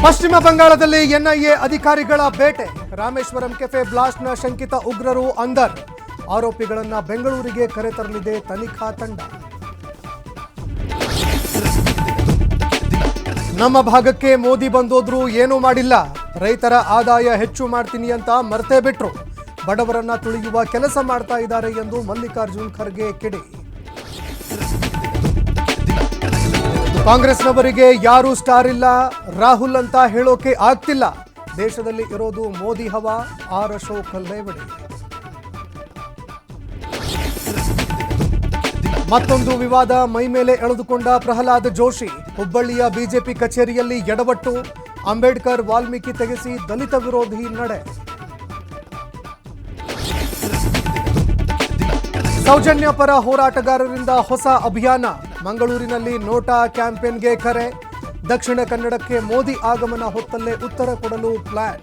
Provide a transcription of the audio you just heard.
ಪಶ್ಚಿಮ ಬಂಗಾಳದಲ್ಲಿ ಎನ್ಐಎ ಅಧಿಕಾರಿಗಳ ಬೇಟೆ. ರಾಮೇಶ್ವರಂ ಕೆಫೆ ಬ್ಲಾಸ್ಟ್ನ ಶಂಕಿತ ಉಗ್ರರು ಅಂದರ್. ಆರೋಪಿಗಳನ್ನು ಬೆಂಗಳೂರಿಗೆ ಕರೆತರಲಿದೆ ತನಿಖಾ ತಂಡ. ನಮ್ಮ ಭಾಗಕ್ಕೆ ಮೋದಿ ಬಂದೋದ್ರು ಏನೂ ಮಾಡಿಲ್ಲ. ರೈತರ ಆದಾಯ ಹೆಚ್ಚು ಮಾಡ್ತೀನಿ ಅಂತ ಮರ್ತೇ ಬಿಟ್ರು. ಬಡವರನ್ನ ತುಳಿಯುವ ಕೆಲಸ ಮಾಡ್ತಾ ಇದ್ದಾರೆ ಎಂದು ಮಲ್ಲಿಕಾರ್ಜುನ್ ಖರ್ಗೆ ಕಿಡಿ. ಕಾಂಗ್ರೆಸ್ನವರಿಗೆ ಯಾರೂ ಸ್ಟಾರ್ ಇಲ್ಲ, ರಾಹುಲ್ ಅಂತ ಹೇಳೋಕೆ ಆಗ್ತಿಲ್ಲ. ದೇಶದಲ್ಲಿ ಇರೋದು ಮೋದಿ ಹವಾ, ಆರ್ ಅಶೋಕ್ ಲೇವಡಿ. ಮತ್ತೊಂದು ವಿವಾದ ಮೈ ಮೇಲೆ ಎಳೆದುಕೊಂಡ ಪ್ರಹ್ಲಾದ್ ಜೋಶಿ. ಹುಬ್ಬಳ್ಳಿಯ ಬಿಜೆಪಿ ಕಚೇರಿಯಲ್ಲಿ ಎಡವಟ್ಟು. ಅಂಬೇಡ್ಕರ್ ವಾಲ್ಮೀಕಿ ತೆಗೆಸಿ ದಲಿತ ವಿರೋಧಿ ನಡೆ. ಸೌಜನ್ಯ ಪರ ಹೋರಾಟಗಾರರಿಂದ ಹೊಸ ಅಭಿಯಾನ. ಮಂಗಳೂರಿನಲ್ಲಿ ನೋಟಾ ಕ್ಯಾಂಪೇನ್ಗೆ ಕರೆ. ದಕ್ಷಿಣ ಕನ್ನಡಕ್ಕೆ ಮೋದಿ ಆಗಮನ ಹೊತ್ತಲ್ಲೇ ಉತ್ತರ ಕೊಡಲು ಪ್ಲಾನ್.